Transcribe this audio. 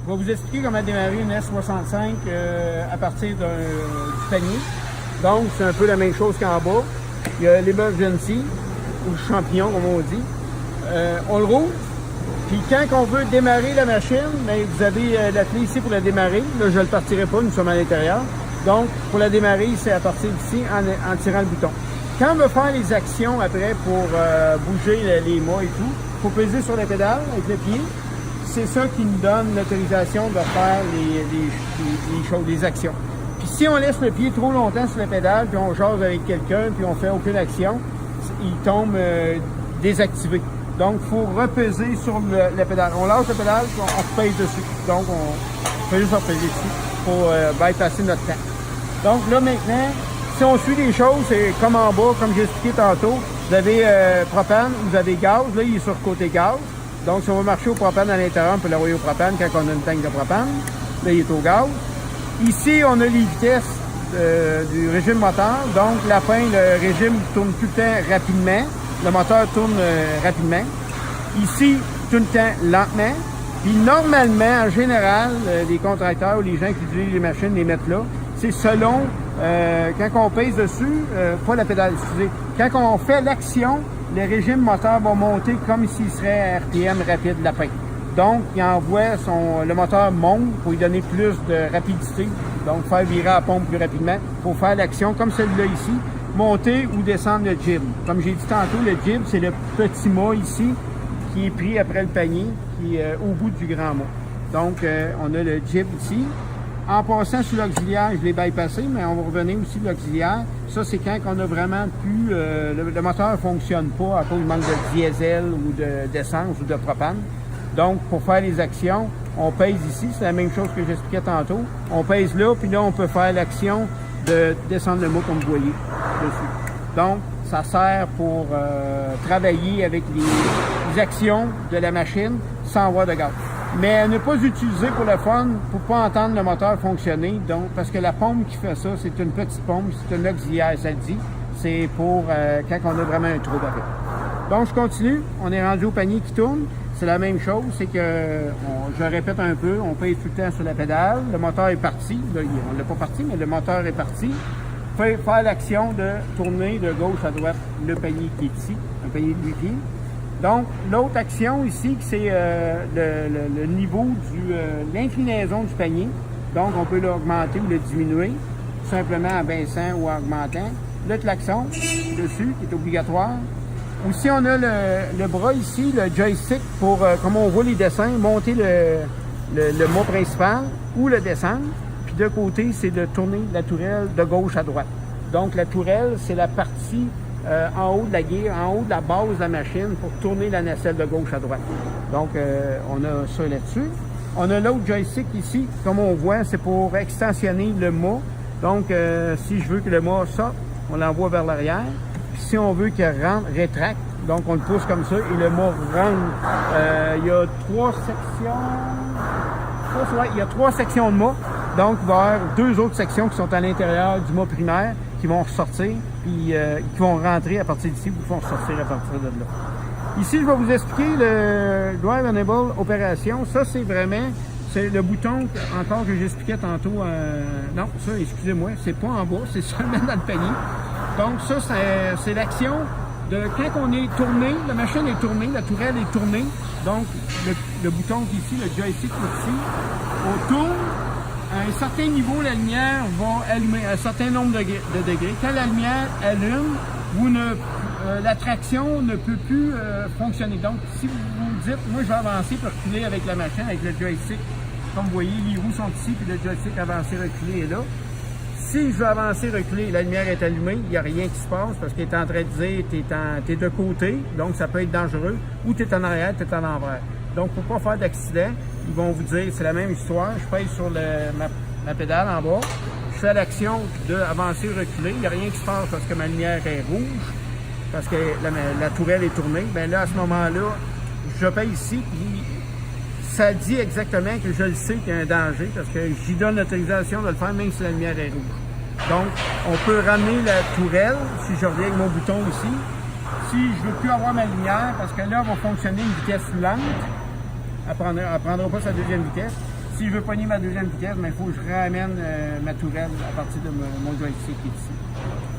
Je vais vous expliquer comment démarrer une S65 à partir du panier. Donc, c'est un peu la même chose qu'en bas. Il y a l'emergency, ou le champignon, comme on dit. On le roule. Puis quand on veut démarrer la machine, bien, vous avez la clé ici pour la démarrer. Là, je ne le partirai pas, nous sommes à l'intérieur. Donc, pour la démarrer, c'est à partir d'ici en tirant le bouton. Quand on veut faire les actions après pour bouger les mâts et tout, il faut peser sur la pédale avec le pied. C'est ça qui nous donne l'autorisation de faire les choses, les actions. Puis si on laisse le pied trop longtemps sur la pédale, puis on jase avec quelqu'un, puis on fait aucune action, il tombe désactivé. Donc, il faut repeser sur la pédale. On lâche la pédale, puis on pèse dessus. Donc, on peut juste repeser dessus pour bypasser notre temps. Donc là, maintenant, si on suit les choses, c'est comme en bas, comme j'ai expliqué tantôt. Vous avez propane, vous avez gaz. Là, il est sur côté gaz. Donc, si on veut marcher au propane à l'intérieur, on peut l'envoyer au propane quand on a une tank de propane. Là, il est au gaz. Ici, on a les vitesses du régime moteur. Donc, la fin, le régime tourne tout le temps rapidement. Le moteur tourne rapidement. Ici, tout le temps lentement. Puis, normalement, en général, les contracteurs ou les gens qui utilisent les machines les mettent là. C'est selon, quand on pèse dessus, pas la pédale, excusez. Quand on fait l'action, le régime moteur va monter comme s'il serait RPM rapide lapin. Donc, il envoie le moteur monte pour lui donner plus de rapidité. Donc, faire virer la pompe plus rapidement pour faire l'action comme celle-là ici. Monter ou descendre le jib. Comme j'ai dit tantôt, le jib, c'est le petit mât ici qui est pris après le panier, qui est au bout du grand mât. Donc, on a le jib ici. En passant sur l'auxiliaire, je l'ai bypassé, mais on va revenir aussi de l'auxiliaire. Ça, c'est quand on a vraiment plus... le moteur ne fonctionne pas à cause du manque de diesel ou d'essence ou de propane. Donc, pour faire les actions, on pèse ici. C'est la même chose que j'expliquais tantôt. On pèse là, puis là, on peut faire l'action de descendre le mât, comme vous voyez, dessus. Donc, ça sert pour travailler avec les actions de la machine sans avoir de gaz. Mais ne pas utiliser pour le fun, pour pas entendre le moteur fonctionner. Donc, parce que la pompe qui fait ça, c'est une petite pompe, c'est une auxiliaire, ça le dit. C'est pour quand on a vraiment un trou d'arrêt. Donc, je continue. On est rendu au panier qui tourne. C'est la même chose, c'est que, je répète un peu, on pèse tout le temps sur la pédale. Le moteur est parti. Là, on l'a pas parti, mais le moteur est parti. Faire l'action de tourner de gauche à droite le panier qui est ici, un panier de 8 pieds. Donc, l'autre action ici, c'est le niveau l'inclinaison du panier. Donc, on peut l'augmenter ou le diminuer, tout simplement en baissant ou en augmentant. Le klaxon, dessus, qui est obligatoire. Aussi, on a le bras ici, le joystick pour, comme on voit les dessins, monter le mât principal ou le descendre. Puis de côté, c'est de tourner la tourelle de gauche à droite. Donc, la tourelle, c'est la partie en haut de la guille, en haut de la base de la machine pour tourner la nacelle de gauche à droite. Donc, on a ça là-dessus. On a l'autre joystick ici, comme on voit, c'est pour extensionner le mât. Donc, si je veux que le mât sorte, on l'envoie vers l'arrière. Puis si on veut qu'il rentre, rétracte, donc on le pousse comme ça et le mât rentre. Il y a 3 sections. Il y a 3 sections de mât. Donc, il va y avoir 2 autres sections qui sont à l'intérieur du mât primaire qui vont ressortir, puis qui vont rentrer à partir d'ici, ou qui vont ressortir à partir de là. Ici, je vais vous expliquer le Drive Enable Opération. Ça, c'est le bouton encore que j'expliquais tantôt. Non, ça, excusez-moi, c'est pas en bas, c'est seulement dans le panier. Donc, ça, c'est l'action de quand on est tourné, la machine est tournée, la tourelle est tournée. Donc, le bouton qui est ici, le joystick qui est ici, on tourne. À un certain niveau, la lumière va allumer un certain nombre de degrés. Quand la lumière allume, la traction ne peut plus fonctionner. Donc, si vous vous dites, moi je vais avancer et reculer avec la machine, avec le joystick, comme vous voyez, les roues sont ici, puis le joystick avancer-reculer est là. Si je veux avancer, reculer, la lumière est allumée, il n'y a rien qui se passe parce qu'il est en train de dire tu es de côté, donc ça peut être dangereux, ou tu es en arrière, tu es en envers. Donc, pour ne pas faire d'accident, ils vont vous dire, c'est la même histoire, je pèse sur ma pédale en bas, je fais l'action d'avancer, reculer, il n'y a rien qui se passe parce que ma lumière est rouge, parce que la tourelle est tournée. Bien là, à ce moment-là, je pèse ici, puis ça dit exactement que je le sais qu'il y a un danger, parce que j'y donne l'autorisation de le faire même si la lumière est rouge. Donc, on peut ramener la tourelle, si je reviens avec mon bouton ici. Si je ne veux plus avoir ma lumière, parce que là, elle va fonctionner une vitesse lente, elle ne prendra pas sa deuxième vitesse. Si je veux pogner ma deuxième vitesse, il faut que je ramène ma tourelle à partir de mon joystick qui est ici.